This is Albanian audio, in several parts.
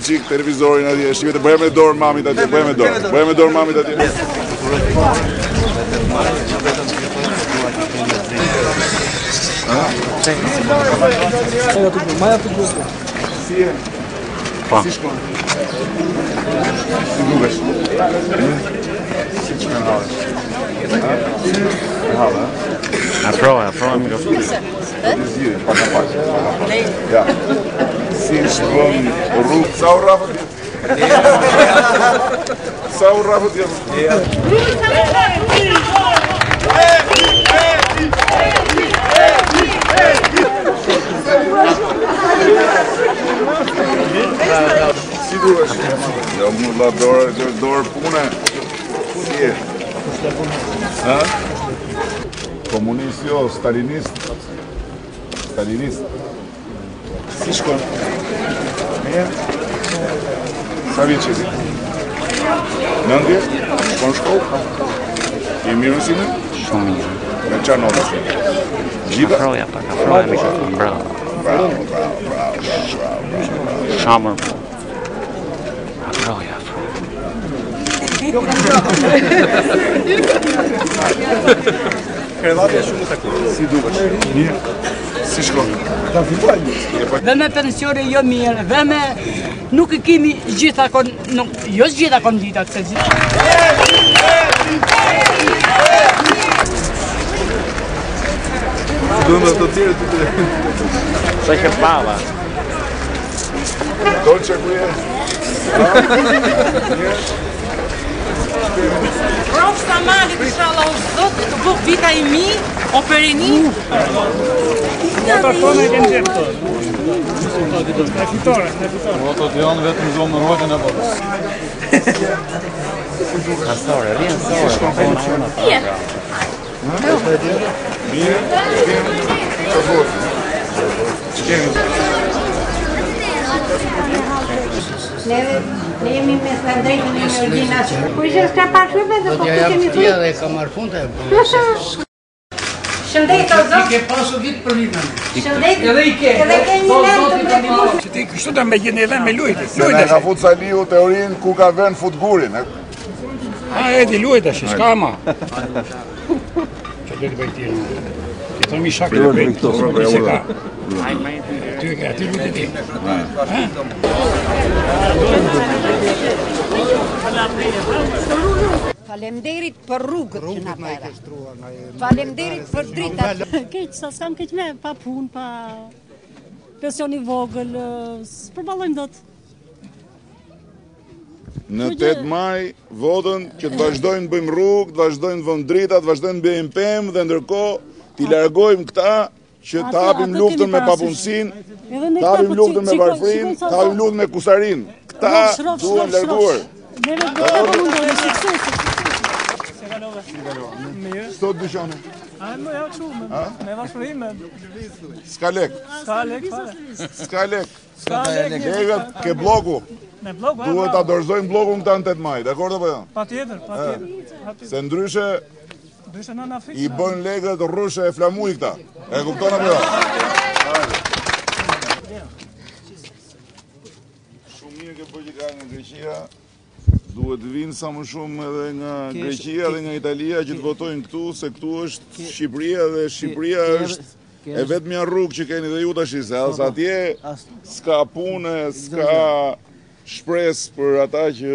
Qik televizorin atje, shqipe të bëjmë e dorë mamit atje, bëjmë e dorë mamit atje. Si e? Si shkon? Si dukesh? Si që me halë? Halë, Prova mikrofon. Ja. Si shkon rrugë, sa u rafët jetë? Sa u rafët jetë? Si duhesh? Jo, mu la dorë pune. Si e? Ha? Komunist jo, stalinist. Stalinist. Si shkon? Mirë? Sa vjeç je ti? 9? Shkon shkollë? Je mirë mësime? Shumë mirë. Me çfarë nota shkon? Gjitha? Afroja mikrofon, bravo. Bravo. Shamër. Afroja. Krevatja shumë të takur. Si dukesh? Mirë. Si shkon? Dhe me pensione jo mirë, dhe me nuk e kemi gjitha jo gjitha konditat se gjitha. Duhet të tjerë të të... Sa që pava. Dolce ku je? Provë sa malit, inshallah, o zot, të bëhë vita i mi, o pereni. Vota tonë e kënë gjemë të. Në fitore. Votot janë vetëm zonë në rojtën e votës. Asore, rrinë sore. Mirë? Që votë? Që kemi? Ne jemi me Sandrejtën e Mërgjinat. Po ishe s'ka pak shërbe dhe po këtë kemi Tia dhe ka marrë punta e Shëndet o zot. I ke pasu vit për vitën. Shëndet. Edhe i ke. Edhe ke një lem të mrekullu. Që ti kështu të me gjeni edhe me lujtë. Se ne ka fut Saliu teorinë ku ka vënë futgurin. A edi lujtë ashtë, s'ka ma. Që do të bëjt tjerë. Ti të mi shakë të bëjt. Se ka. Ty e ka, ty lujtë ti. Falemderit për rrugët që na para. Falemderit për dritat. Keq, sa s'kam keq me, pa punë, pa pension i vogël, s'përballojmë dot. Në 8 maj, votën që të vazhdojnë bëjmë rrugë, të vazhdojnë vëmë drita, të vazhdojnë bëjmë pemë dhe ndërkohë t'i largojmë këta që të hapim luftën me papunësin, të hapim luftën me varfrin, të hapim luftën me kusarin. Këta duhen larguar. Neve do të mundojmë sukses. Sot dyshane? Më ja kështu, me vashurime. S'ka lek. S'ka lek. Legët ke bloku. Me bloku, duhet ta dorëzojmë blokun këta në 8 maj, dakord apo jo? Patjetër. Se ndryshe i bën legët rrushe e flamuj këta. E kupton apo jo? Shumë mirë ke bërë që ka nga Greqia. Duhet vinë sa më shumë edhe nga Greqia dhe nga Italia që të votojnë këtu, se këtu është Shqipëria dhe Shqipëria është e vetmja rrugë që keni dhe ju tash, se as atje s'ka punë, s'ka shpresë për ata që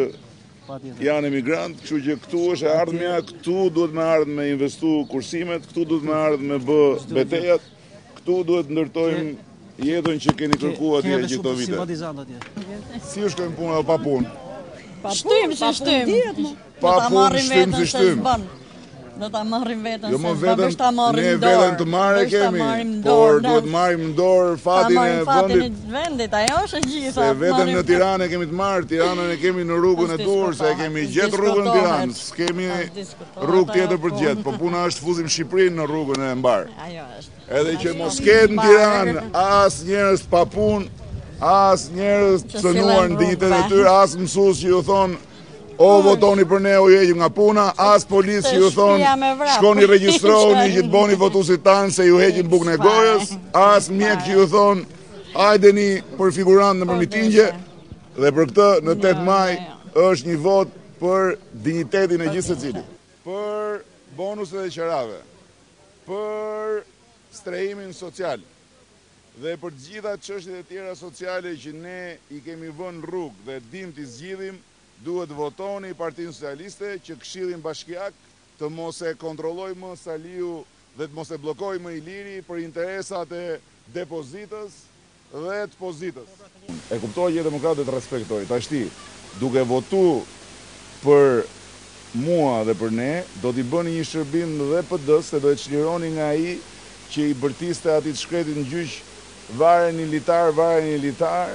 janë emigrant, kështu që këtu është e ardhmja, këtu duhet me ardhë me investu kursimet, këtu duhet me ardhë me bë betejat, këtu duhet ndërtojmë jetën që keni kërku atje që këto vite. Si është kojmë punë edhe pa punë? Shtym si shtym. Pa punë, shtym si shtym. Do ta marrim vetën, jo më vetën, ne vetën të marrë kemi, por duhet marrim në dorë fatin e vendit, ajo është e gjitha. Se vetën në Tiranë kemi të marrë, Tiranën e kemi në rrugën e Durrës, se kemi gjetë rrugën në Tiranë, s'kemi rrugë tjetër për gjetë, po puna është fuzim Shqipërinë në rrugën e mbarë. Edhe që mos ketë në Tiranë as njerëz pa punë, as njerëz të cënuar në dinjitet e tyre, as mësues që ju thonë, o O votoni për ne, o heqim nga puna, as policë që ju thonë, shkoni regjistroni që të boni votuesit tanë se ju heqin bukën e gojës, as mjek që ju thonë, hajdeni për figurant në mitingje, dhe për këtë në 8 maj është një vot për dignitetin e gjithë secilit, për bonuset e qerave, për strehimin social dhe për gjitha çështjet e tjera sociale që ne i kemi vënë rrugë dhe dim t'i zgjidhim. Duhet votoni Partinë Socialiste që Këshillin Bashkiak të mos e kontrollojë më Saliu dhe të mos e bllokojë më Iliri për interesat e depozitës dhe të pozitës. E kuptoj që demokratët respektoj. Tashti, duke votu për mua dhe për ne, do t'i bëni një shërbim dhe PD-s, se do e çlironi nga ai që i bërtiste atit shkretit në gjyq, varen një litar,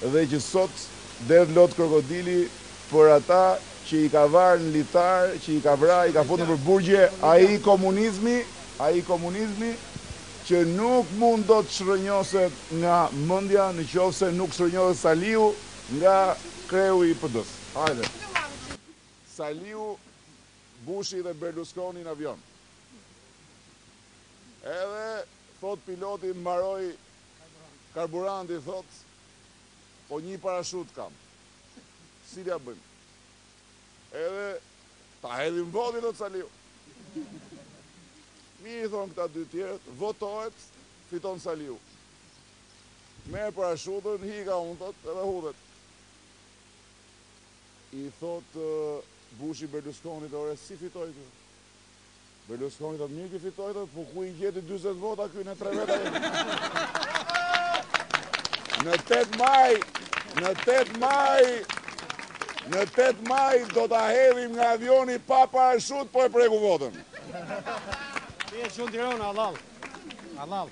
dhe që sot derdh lot krokodili për ata që i ka varë në litar, që i ka vra, i ka futur për burgje, ai komunizmi që nuk mund do të shërënjoset nga mendja në qoftë se nuk shërënjohet Saliu nga kreu i PD-s. Hajde. Saliu, Bushi dhe Berlusconi në avion. Edhe thot piloti mbaroi karburanti, thot, po një parashut kam. Si t'ja bëjmë? Edhe ta hedhim votin o Saliu. Mi i thonë këta dy tjerët, votohet, fiton Saliu. Merë parashutën, hika unë, thot, edhe hudhet. I thot Bushi Berlusconi, ore, si fitoj të? Berlusconi thot, mirë ki fitoj të, po ku i gjeti 20 vota këj në 3 veta? Në 8 maj do t'a hedhim nga avioni pa parashut, po e preku votën. Ti e shumë Tirana, halal.